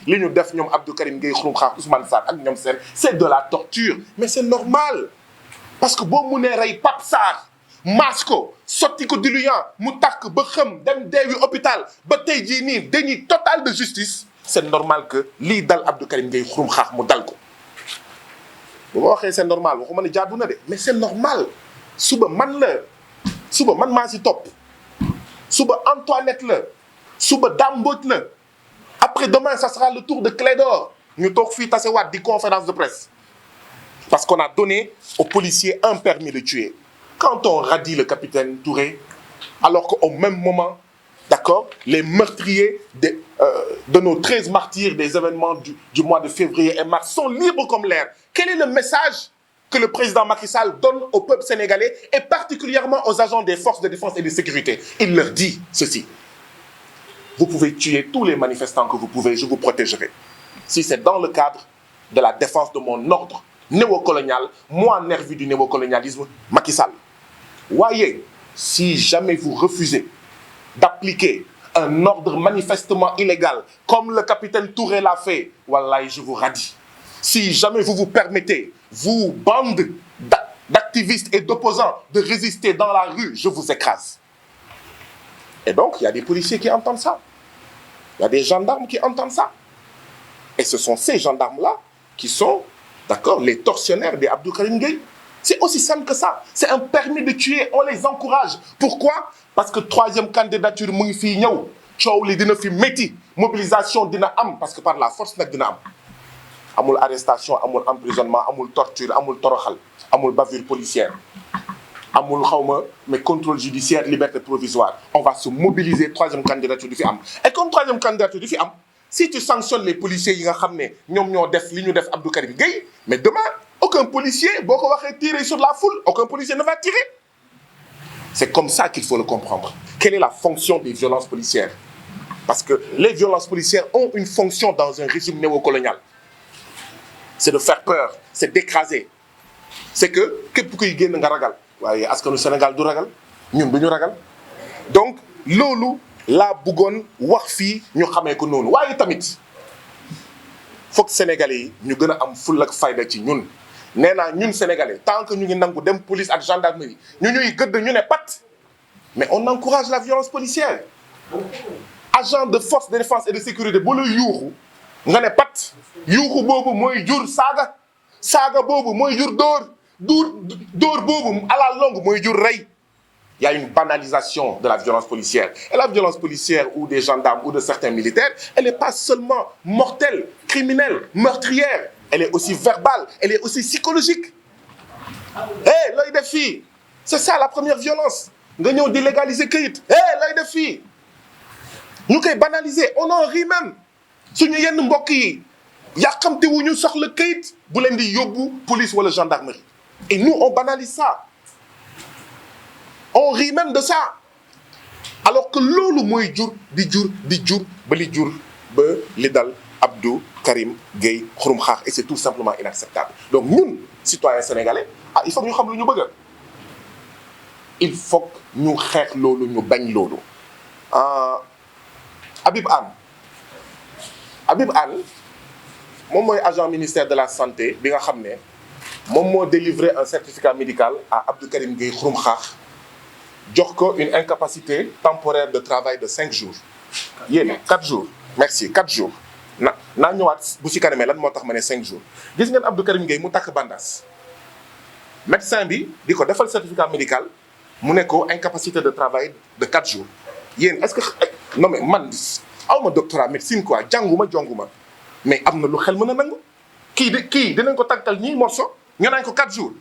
li ñu def ñoom Abdou Karim Gueye Xurum Xax Ousmane Sarr ak ñoom seen c'est de la torture mais c'est normal parce que boo munee rey Pape Sarr maas ko sotti ko diluant mu takk ba xam dem deewi hôpital ba tey jii nii déni total de justice c'est normal que lii dal Abdou Karim Gueye Xurum Xax mu dal ko bu ma waxee c'est normal waxuma ne jaadu na de mais c'est normal suba man maa si topp suba Antoinette la suba Dame Mbodj la après demain ça sera le tour de Clédor ñu toog fii tasewaat di conférence de presse parce qu'on a donné aux policiers un permis de tuer quand on radie le capitaine Touré alors qu'au même moment d'accord les meurtriers de nos 13 martyrs des événements du mois de février et mars sont libres comme l'air. Quel est le message que le président Macky Sall donne au peuple sénégalais et particulièrement aux agents des forces de défense et de sécurité? Il leur dit ceci: vous pouvez tuer tous les manifestants que vous pouvez, je vous protégerai. Si c'est dans le cadre de la défense de mon ordre néocolonial, moi nervi du néocolonialisme, Macky Sall. Voyez, si jamais vous refusez d'appliquer un ordre manifestement illégal, comme le capitaine Touré l'a fait, wallahi, je vous radie. Si jamais vous vous permettez, vous, bande d'activistes et d'opposants, de résister dans la rue, je vous écrase. Et donc, il y a des policiers qui entendent ça. Il y a des gendarmes qui entendent ça. Et ce sont ces gendarmes-là qui sont, d'accord, les tortionnaires des Abdou Karim Gueye. C'est aussi simple que ça. C'est un permis de tuer, on les encourage. Pourquoi? Parce que troisième candidature mu ngi fii ñëw coow li dina fi métti mobilisation dina am parce que par la force nag dina am. Amul arrestation, amul emprisonnement, amul torture, amul toroxal, amul bavure policière, amul xawma mais contrôle judiciaire, liberté provisoire. On va se mobiliser, troisième candidature du fi am. Et comme troisième candidature du fi am, si tu sanctionnes les policiers yi nga xam ne ñoom ñoo def li ñu def Abdou Karim Gueye, mais demain aucun policier boo ko waxee tirer sur la foule, aucun policier ne va tirer. C'est comme ça qu'il faut le comprendre. Quelle est la fonction des violences policières? Parce que les violences policières ont une fonction dans un régime néocolonial. C'est de faire peur, c'est d'écraser. C'est que képp kuy génn nga ragal waaye askanu Sénégal du ragal ñun du ñu ragal donc loolu laa bëggoon wax fii ñu xamee ko noonu waaye tamit foog Sénégalais yi ñu gën a am fulla ak fayda ci ñun. nee naa ñun Sénégalais tant que ñu ngi nangu dem police ak gendarmerie ñu ñuy gëdd ñu ne pat mais on encourage la violence policière. Agent de force de défense et de sécurité bu la yuuxu nga ne pat yuuxu boobu mooy jur saaga boobu mooy jur dóor boobu à la longue mooy jur rey. Il y a une banalisation de la violence policière. Et la violence policière ou des gendarmes ou de certains militaires, elle n'est pas seulement mortelle, criminelle, meurtrière. Elle est aussi verbale, elle est aussi psychologique. Hey, l'œil des filles, c'est ça la première violence. Nga ñëw di légaliser këyit. Hey, l'œil des filles. ñu koy banaliser, on en rit même. Suñu yenn mbokk yi yàqamte wu ñu soxla këyit bu leen di yóbbu police wala gendarmerie. Et nous, on banalise ça. On rit même de ça. Alors que loolu mooy jur ba li dal Abdou Karim Gueye Xurum Xax et c'est tout simplement inacceptable. Donc ñun citoyens sénégalais il faut que ñu xam lu ñu bëgg. Il faut que ñu xeex loolu ñu bañ loolu. Habib Anne moom mooy agent ministère de la santé bi nga xam ne moom moo délivré un certificat médical à Abdou Karim Gueye Xurum Xax jox ko une incapacité temporaire de travail de 5 jours. yéen 4 jours. merci 4 jours. naa ñëwaat bu ci kanamee lan moo tax ma ne 5 jours gis ngeen Abdou Karim Gueye mu takk bandaas médecin bi di ko defal certificat médical mu ne ko incapacité de travail de 4 jours yéen est-ce que non mais man awma doctorat médecine quoi jonguma mais am na lu xel mën a nangu kii dinañ ko tàggal ñii morceau ñu naan ko 4 jours.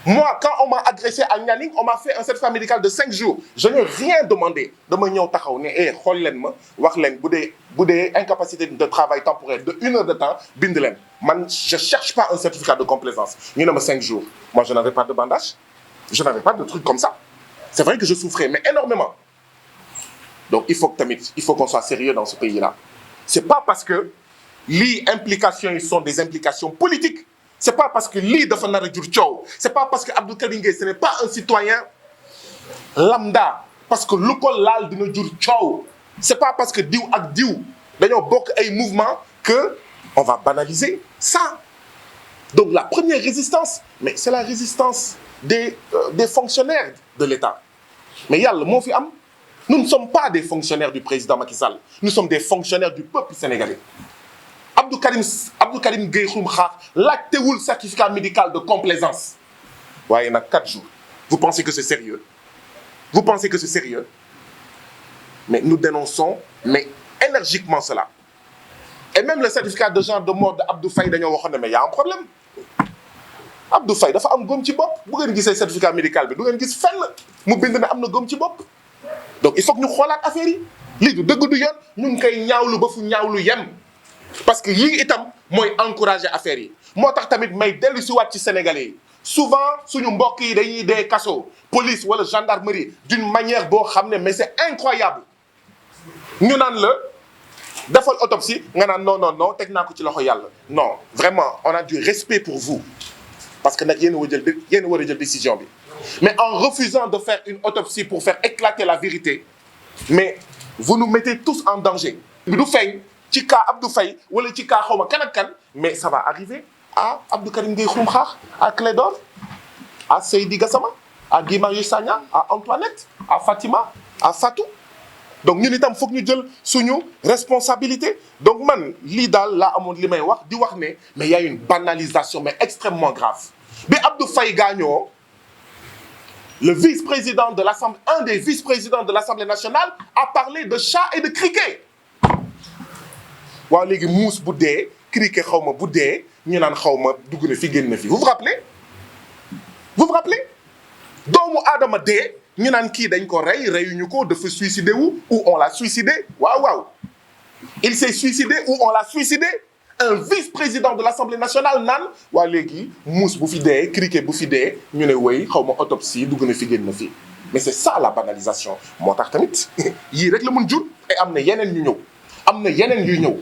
Moi, quand on m'a agressé à Nianing, on m'a fait un certificat médical de 5 jours. Je n'ai rien demandé. dama ñëw taxaw ne xool leen ma wax leen bu dee incapacité de travail temporaire de 1 heure de temps bind leen man je cherche pas un certificat de complaisance ñu ne ma 5 jours. Moi, je n'avais pas de bandage, je n'avais pas de truc comme ça. C'est vrai que je souffrais, mais énormément. Donc il faut qu'on soit sérieux dans ce pays-là. C'est pas parce que les implications sont des implications politiques. C'est pas parce que lii dafa nar a jur coow. C'est pas parce que Abdou Karim Gueye ce n'est pas un citoyen lambda. Parce que lu ko laal dina jur coow. C'est pas parce que diw ak diw dañoo bokk ay mouvement qu'on va banaliser ça. Donc la première résistance, mais c'est la résistance des fonctionnaires de l'État. Mais yàlla moo fi am. Nous ne sommes pas des fonctionnaires du président Macky Sall. Nous sommes des fonctionnaires du peuple sénégalais. Abdou Karim Gueye Xrum Xax laajtewul certificat médical de complaisance. waaye nag 4 jours. Vous pensez que c'est sérieux? Vous pensez que c'est sérieux? Mais nous dénonçons, mais énergiquement cela. Et même le certificat de genre de mort d'Abdou Faye dañoo waxoon ne mais y a un problème. Abdou Faye dafa am góom ci bopp bu ngeen gisee certificat médical bi du ngeen gis fenn mu bind ne am na góom ci bopp. Donc il faut que ñu xoolaat affaire yi lii du dëgg du yoon ñu ngi koy ñaawlu ba fu ñaawlu yem parce que yii itam mooy encourager affaire yi moo tax tamit may dellu si waat ci Sénégalais yi souvent suñu mbokk yi dañuy dee kaso police wala gendarmerie d'une manière boo xam ne mais c'est incroyable ñu naan la defal autopsie nga naan non teg naa ko ci loxo yàlla non vraiment on a du respect pour vous parce que nag yéen a war a jël décision bi. Mais en refusant de faire une autopsie pour faire éclater la vérité, mais vous nous mettez tous en danger. Du feeñ ci cas Abdou Faye wala ci cas xawma kan ak kan mais ça va arriver à Abdou Karim Gueye Xrum Xax, à Clédor, à Seydi Gassama, à Guy Marius Sagna, à Antoinette, à Fatima, à Fatou. Donc ñun itam foog ñu jël suñu responsabilité. Donc man lii daal laa amoon li may wax di wax ne mais il y a une banalisation mais extrêmement grave. Bi Abdou Faye gaañoo le vice-président de l'Assemblée, un des vice-présidents de l'Assemblée nationale a parlé de chat et de criquet. waaw léegi muus bu dee criquet xaw ma bu dee ñu naan xaw ma dugg na fi génn na fi vous vous rappelez? Vous vous rappelez? doomu aadama dee ñu naan kii dañ ko rey reyuñu ko dafa suicidé wu ou on l'a suicidé waaw il s'est suicidé ou on l'a suicidé. Un vice-président de l'Assemblée nationale naan waa léegi muus bu fi dee criquet bu fi dee ñu ne woy xaw ma autopsie dugg na fi génn na fi mais c'est ça la banalisation moo tax tamit yii rek la mun jur et am na yeneen ñu ñëw am na yeneen yuy ñëw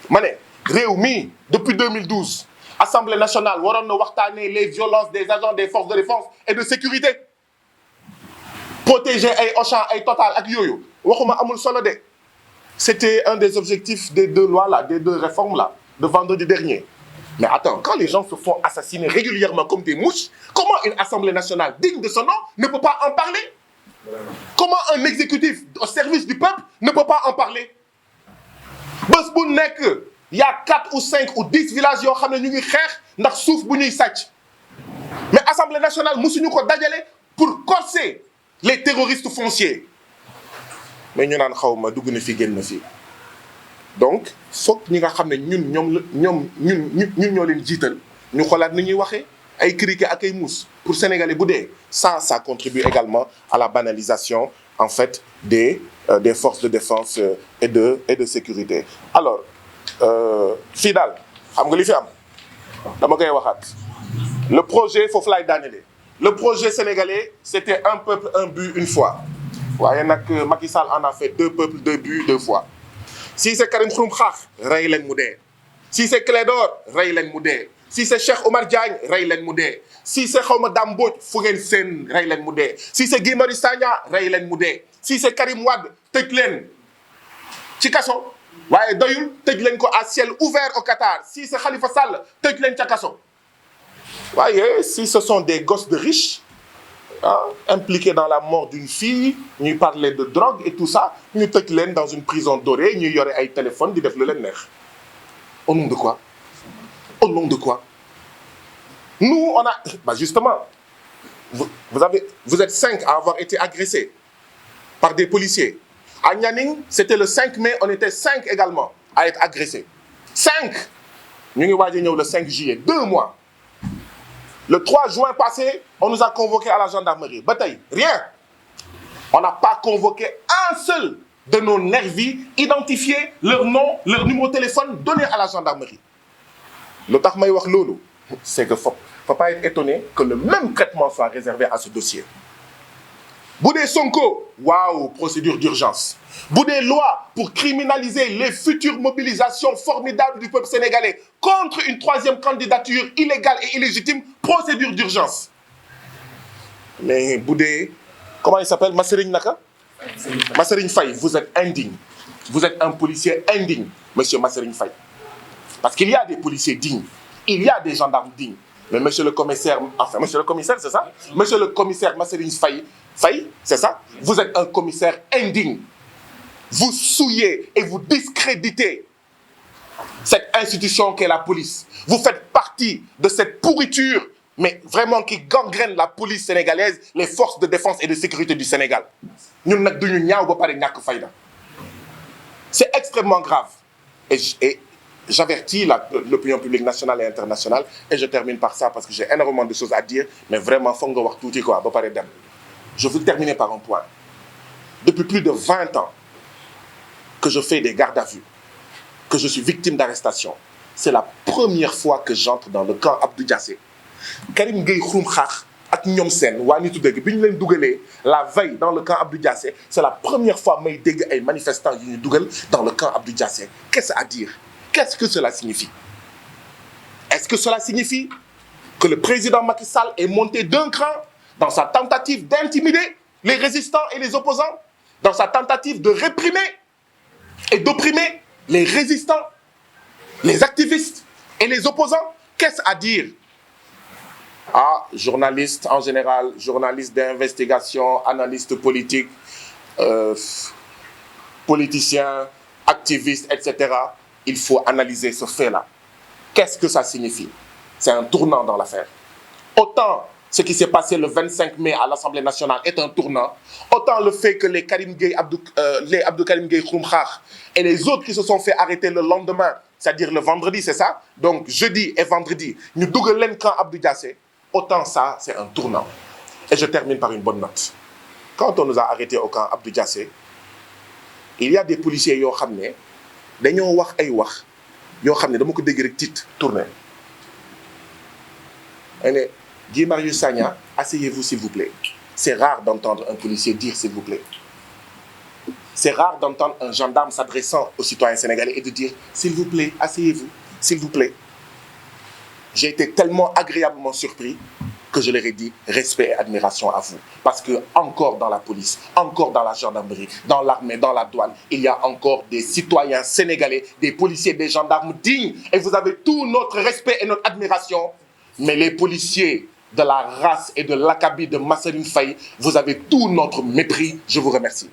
ma ne réew mi depuis 2012 Assemblée nationale waroon na waxtaanee les violences des agents des forces de défense et de sécurité protéger ay Auchan ay Total ak yooyu waxuma amul solo de. C'était un des objectifs des 2 lois là, des 2 réformes là, de vendredi dernier. Mais attends, quand les gens se font assassiner régulièrement comme des mouches, comment une Assemblée nationale digne de son nom ne peut pas en parler? Comment un exécutif au service du peuple ne peut pas en parler? Bés bu nekk y a 4 ou 5 ou 10 villages yoo xam ne ñu ngi xeex ndax suuf bu ñuy sàcc. Mais Assemblée nationale musuñu ko dajale pour corser les terroristes fonciers. mais ñu naan xaw ma dugg na fi génn na fi donc foog ñi nga xam ne ñun ñoo leen jiital ñu xoolaat ni ñuy waxee ay criquet ak ay muus pour sénégalais bu dee ça contribue également à la banalisation en fait des forces de défense et de sécurité. Alors fii daal xam nga li fi am dama koy waxaat le projet foofu laay daanelee le projet sénégalais c'était un peuple un but une foi. waaye nag Macky Sall en a fait 2 peuples 2 buts 2 fois si c'est Karim Xrum Xax rey leen mu dee si c'est Clédor rey leen mu dee si c'est Cheikh Oumar Diagne rey leen mu dee si c'est xawma Dame Mbodj fu ngeen seen rey leen mu dee si c'est Guy Marius Sagna rey leen mu dee si c'est Karim Wade tëj leen ci kaso waaye doyul tëj leen ko à ciel ouvert au Qatar si c'est Khalifa Sall tëj leen ca kaso waaye si ce sont des gosses de riches impliqués dans la mort d'une fille ñuy parler de drogue et tout ça ñu tëj leen dans une prison dorée ñuy yore ay téléphone di def lu leen neex au nom de quoi au nom de quoi nous on a justement vous êtes 5 à avoir été agressés par des policiers à Nianing c'était le 5 mai on était 5 également à être agressés 5 ñu ngi waaj a ñëw le 5 juillet 2 mois. Le 3 juin passé, on nous a convoqués à la gendarmerie. Bataille, rien. On n'a pas convoqué un seul de nos nervis, identifié leur nom, leur numéro de téléphone, donné à la gendarmerie. Le tax may wax loolu, c'est que faut pas être étonné que le même traitement soit réservé à ce dossier. Bu dee Sonko, waaw, procédure d'urgence. Bu dee loi pour criminaliser les futures mobilisations formidables du peuple sénégalais contre une 3e candidature illégale et illégitime, procédure d'urgence. Mais bu dee, comment il s'appelle, Masserigne naka? Masserigne Faye, vous êtes indigne. Vous êtes un policier indigne, monsieur Masserigne Faye. Parce qu'il y a des policiers dignes, il y a des gendarmes dignes. Mais monsieur le commissaire, enfin monsieur le commissaire, c'est ça? Monsieur le commissaire Masseline Faye, c'est ça? Vous êtes un commissaire indigne. Vous souillez et vous discréditez cette institution qu'est la police. Vous faites partie de cette pourriture, mais vraiment qui gangrène la police sénégalaise, les forces de défense et de sécurité du Sénégal. Ñun nag duñu ñaaw ba pare ñàkk fayda. C'est extrêmement grave. Et j'avertis l'opinion publique nationale et internationale, et je termine par ça parce que j'ai énormément de choses à dire, mais vraiment, faut nga wax tuuti quoi, ba pare dem. Je veux terminer par un point. Depuis plus de 20 ans que je fais des gardes à vue, que je suis victime d'arrestation, c'est la première fois que j'entre dans le camp Abdou Diassé. Karim Gueye Xurum Xaax ak ñoom seen waa nitu dëgg bi ñu leen dugalee la veille dans le camp Abdou Diassé, c'est la première fois may dégg ay manifestants yu ñu dugal dans le camp Abdou Diassé. Qu'est-ce à dire? Qu'est-ce que cela signifie? Est-ce que cela signifie que le président Macky Sall est monté d'un cran dans sa tentative d'intimider les résistants et les opposants, dans sa tentative de réprimer et d'opprimer les résistants, les activistes et les opposants? Qu'est-ce à dire? Ah, journalistes en général, journalistes d'investigation, analystes politiques, politiciens, activistes, etc. Il faut analyser ce fait-là. Qu'est-ce que ça signifie? C'est un tournant dans l'affaire. Autant ce qui s'est passé le 25 mai à l'Assemblée nationale est un tournant, autant le fait que les Abdou Karim Gueye Xurum Xaax et les autres qui se sont fait arrêter le lendemain, c'est-à-dire le vendredi, c'est ça? Donc jeudi et vendredi, nous dougal len camp Abdou Diassé, autant ça, c'est un tournant. Et je termine par une bonne note. Quand on nous a arrêtés au camp Abdou Diassé, il y a des policiers qui ont dit, dañoo wax ay wax yoo xam ne dama ko dégg rek tiit tourné. Guy Marius Sagna, asseyez-vous s'il vous plaît. C'est rare d'entendre un policier dire s'il vous plaît. C'est rare d'entendre un gendarme s'adressant aux citoyens sénégalais et de dire s'il vous plaît, asseyez-vous, s'il vous plaît. J'ai été tellement agréablement surpris que je leur ai dit respect et admiration à vous. Parce que encore dans la police, encore dans la gendarmerie, dans l'armée, dans la douane, il y a encore des citoyens sénégalais, des policiers, des gendarmes dignes. Et vous avez tout notre respect et notre admiration. Mais les policiers de la race et de l'acabit de Masseline Faye, vous avez tout notre mépris. Je vous remercie.